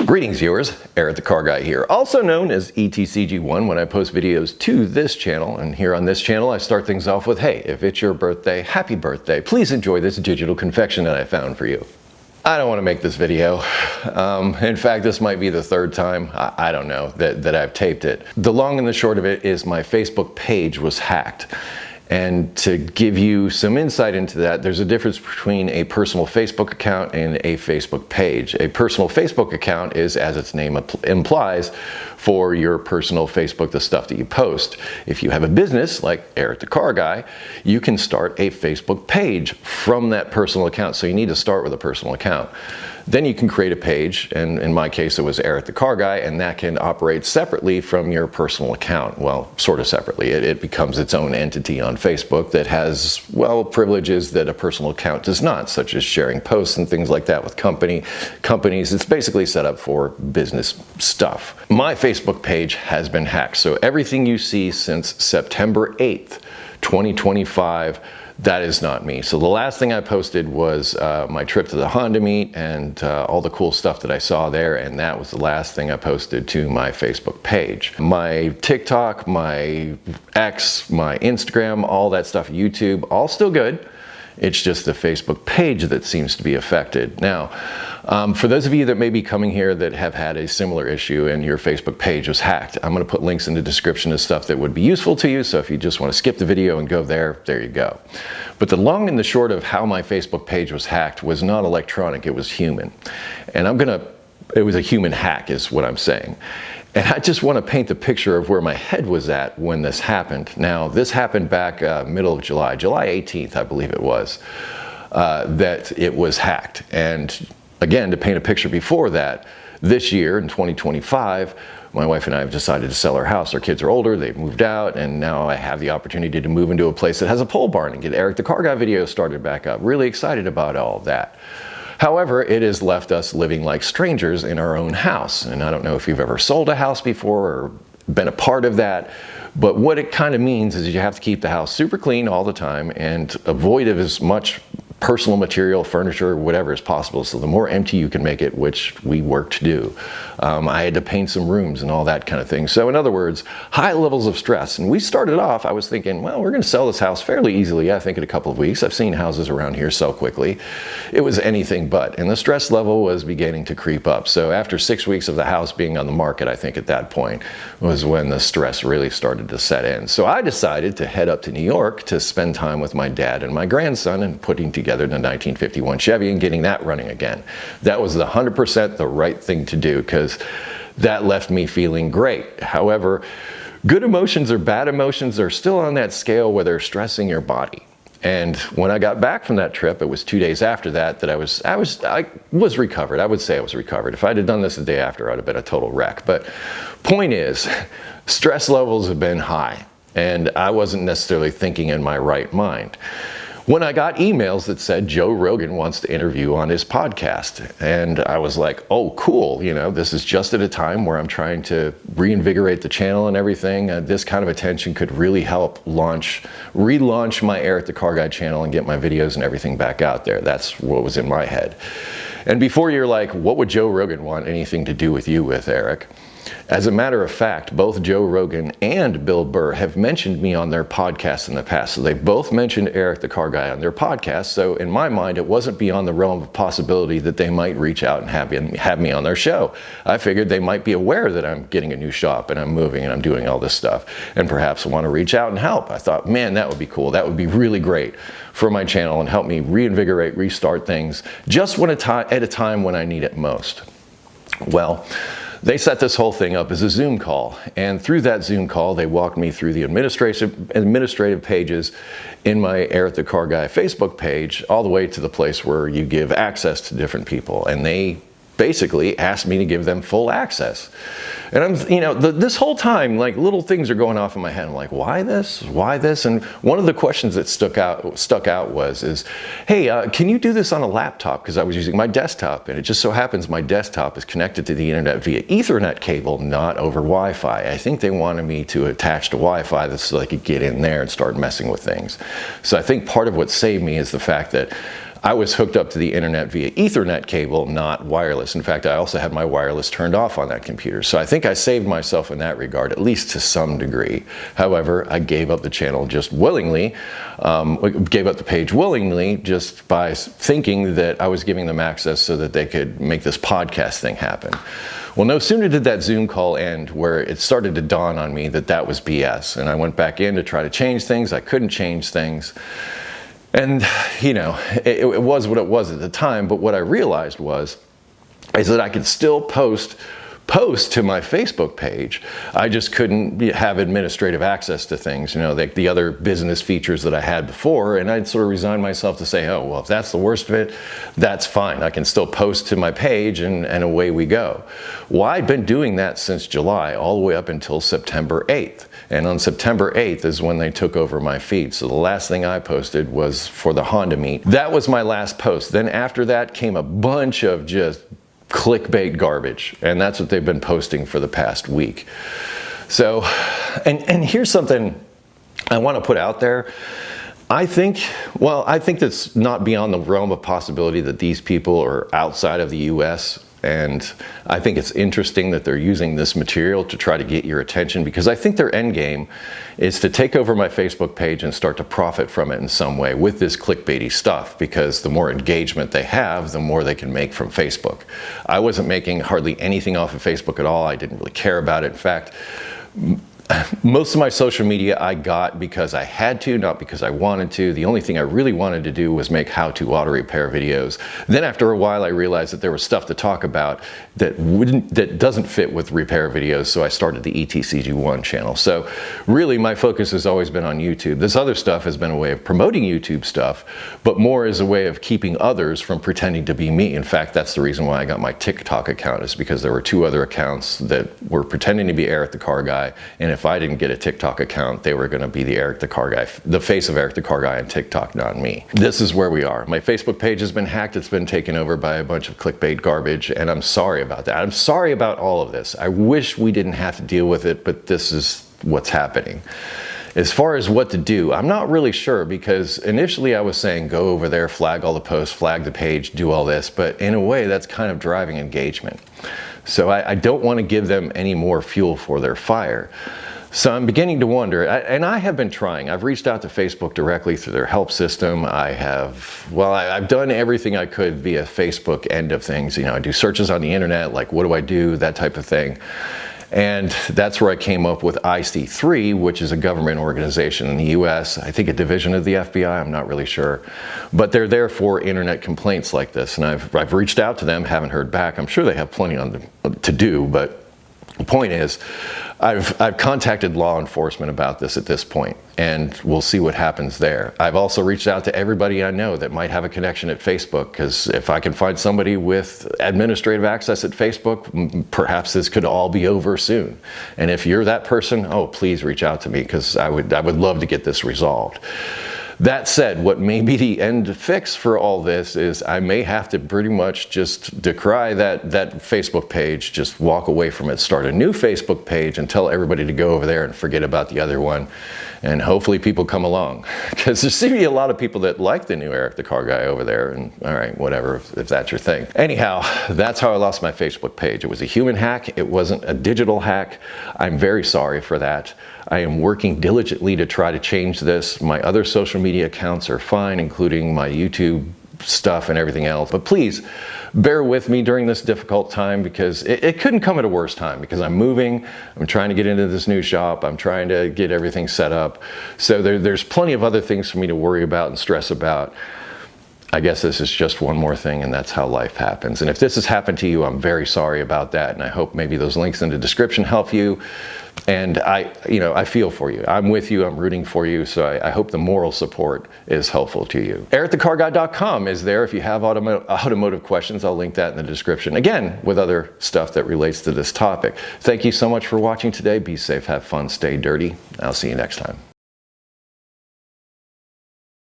Greetings viewers, Eric the Car Guy here, also known as ETCG1 when I post videos to this channel. And here on this channel I start things off with, hey, if it's your birthday, happy birthday. Please enjoy this digital confection that I found for you. I don't want to make this video. In fact, this might be the third time, I don't know, that I've taped it. The long and the short of it is my Facebook page was hacked. And to give you some insight into that, there's a difference between a personal Facebook account and a Facebook page. A personal Facebook account is, as its name implies, for your personal Facebook, the stuff that you post. If you have a business like Eric the Car Guy, you can start a Facebook page from that personal account. So you need to start with a personal account. Then you can create a page, and in my case it was Eric the Car Guy, and that can operate separately from your personal account. Well, sort of separately. It becomes its own entity on Facebook that has, well, privileges that a personal account does not, such as sharing posts and things like that with companies. It's basically set up for business stuff. My Facebook page has been hacked, so everything you see since September 8th, 2025, that is not me. So the last thing I posted was my trip to the Honda meet and all the cool stuff that I saw there, and that was the last thing I posted to my Facebook page. My TikTok, my X, my Instagram, all that stuff, YouTube, all still good. It's just the Facebook page that seems to be affected. Now, for those of you that may be coming here that have had a similar issue and your Facebook page was hacked, I'm gonna put links in the description of stuff that would be useful to you, so if you just wanna skip the video and go there, there you go. But the long and the short of how my Facebook page was hacked was not electronic, it was human. And it was a human hack is what I'm saying. And I just want to paint the picture of where my head was at when this happened. Now, this happened back middle of July 18th, I believe it was, that it was hacked. And again, to paint a picture before that, this year in 2025, my wife and I have decided to sell our house. Our kids are older, they've moved out, and now I have the opportunity to move into a place that has a pole barn and get Eric the Car Guy videos started back up. Really excited about all of that. However, it has left us living like strangers in our own house. And I don't know if you've ever sold a house before or been a part of that, but what it kind of means is you have to keep the house super clean all the time and avoid as much personal material, furniture, whatever is possible. So the more empty you can make it, which we work to do. I had to paint some rooms and all that kind of thing. So in other words, high levels of stress. And we started off, I was thinking, well, we're going to sell this house fairly easily, I think in a couple of weeks. I've seen houses around here sell quickly. It was anything but. And the stress level was beginning to creep up. So after 6 weeks of the house being on the market, I think at that point was when the stress really started to set in. So I decided to head up to New York to spend time with my dad and my grandson and putting together the 1951 Chevy and getting that running again. That was 100% the right thing to do because that left me feeling great. However, good emotions or bad emotions are still on that scale where they're stressing your body. And when I got back from that trip, it was 2 days after that I was recovered. I would say I was recovered. If I'd have done this the day after, I'd have been a total wreck. But point is, stress levels have been high, and I wasn't necessarily thinking in my right mind. When I got emails that said Joe Rogan wants to interview on his podcast, and I was like, oh, cool, you know, this is just at a time where I'm trying to reinvigorate the channel and everything. This kind of attention could really help relaunch my Eric the Car Guy channel and get my videos and everything back out there. That's what was in my head. And before you're like, what would Joe Rogan want anything to do with you with, Eric? As a matter of fact, both Joe Rogan and Bill Burr have mentioned me on their podcasts in the past. So they both mentioned Eric the Car Guy on their podcast. So in my mind, it wasn't beyond the realm of possibility that they might reach out and have me on their show. I figured they might be aware that I'm getting a new shop and I'm moving and I'm doing all this stuff and perhaps want to reach out and help. I thought, man, that would be cool. That would be really great for my channel and help me reinvigorate, restart things just at a time when I need it most. Well, they set this whole thing up as a Zoom call, and through that Zoom call, they walked me through the administrative pages in my Eric the Car Guy Facebook page, all the way to the place where you give access to different people, and they basically asked me to give them full access. And I'm, you know, this whole time, like little things are going off in my head. I'm like, why this? Why this? And one of the questions that stuck out was, hey, can you do this on a laptop? Because I was using my desktop, and it just so happens my desktop is connected to the internet via Ethernet cable, not over Wi-Fi. I think they wanted me to attach to Wi-Fi so I could get in there and start messing with things. So I think part of what saved me is the fact that I was hooked up to the internet via Ethernet cable, not wireless. In fact, I also had my wireless turned off on that computer. So I think I saved myself in that regard, at least to some degree. However, I gave up the channel just willingly, gave up the page willingly just by thinking that I was giving them access so that they could make this podcast thing happen. Well, no sooner did that Zoom call end where it started to dawn on me that that was BS. And I went back in to try to change things. I couldn't change things. And, you know, it was what it was at the time. But what I realized is that I could still post to my Facebook page. I just couldn't have administrative access to things, you know, like the other business features that I had before. And I'd sort of resigned myself to say, oh, well, if that's the worst of it, that's fine. I can still post to my page and away we go. Well, I'd been doing that since July all the way up until September 8th. And on September 8th is when they took over my feed. So the last thing I posted was for the Honda meet. That was my last post. Then after that came a bunch of just clickbait garbage, and that's what they've been posting for the past week. So, and here's something I want to put out there. I think that's not beyond the realm of possibility that these people are outside of the US. And I think it's interesting that they're using this material to try to get your attention, because I think their end game is to take over my Facebook page and start to profit from it in some way with this clickbaity stuff, because the more engagement they have, the more they can make from Facebook. I wasn't making hardly anything off of Facebook at all. I didn't really care about it. In fact, most of my social media I got because I had to, not because I wanted to. The only thing I really wanted to do was make how-to auto repair videos. Then after a while I realized that there was stuff to talk about that doesn't fit with repair videos, so I started the ETCG1 channel. So really my focus has always been on YouTube. This other stuff has been a way of promoting YouTube stuff, but more as a way of keeping others from pretending to be me. In fact, that's the reason why I got my TikTok account, is because there were 2 other accounts that were pretending to be Eric the Car Guy, and if I didn't get a TikTok account, they were going to be the Eric the Car Guy, the face of Eric the Car Guy on TikTok, not me. This is where we are. My Facebook page has been hacked. It's been taken over by a bunch of clickbait garbage, and I'm sorry about that. I'm sorry about all of this. I wish we didn't have to deal with it, but this is what's happening. As far as what to do, I'm not really sure, because initially I was saying go over there, flag all the posts, flag the page, do all this, but in a way that's kind of driving engagement. So I don't want to give them any more fuel for their fire. So I'm beginning to wonder, and I have been trying. I've reached out to Facebook directly through their help system. I've done everything I could via Facebook end of things. You know, I do searches on the internet, like what do I do, that type of thing. And that's where I came up with IC3, which is a government organization in the US, I think a division of the FBI, I'm not really sure. But they're there for internet complaints like this. And I've reached out to them, haven't heard back. I'm sure they have plenty to do, but the point is, I've contacted law enforcement about this at this point, and we'll see what happens there. I've also reached out to everybody I know that might have a connection at Facebook, because if I can find somebody with administrative access at Facebook, perhaps this could all be over soon. And if you're that person, oh, please reach out to me, because I would love to get this resolved. That said, what may be the end fix for all this is I may have to pretty much just decry that Facebook page, just walk away from it, start a new Facebook page, and tell everybody to go over there and forget about the other one. And hopefully people come along, because there seem to be a lot of people that like the new Eric the Car Guy over there, and all right, whatever, if that's your thing. Anyhow, that's how I lost my Facebook page. It was a human hack. It wasn't a digital hack. I'm very sorry for that. I am working diligently to try to change this. My other social media accounts are fine, including my YouTube stuff and everything else. But please bear with me during this difficult time, because it couldn't come at a worse time, because I'm moving, I'm trying to get into this new shop, I'm trying to get everything set up. So there's plenty of other things for me to worry about and stress about. I guess this is just one more thing, and that's how life happens. And if this has happened to you, I'm very sorry about that, and I hope maybe those links in the description help you. And I feel for you. I'm with you. I'm rooting for you. So I hope the moral support is helpful to you. EricTheCarGuy.com is there if you have automotive questions. I'll link that in the description. Again, with other stuff that relates to this topic. Thank you so much for watching today. Be safe, have fun, stay dirty. I'll see you next time.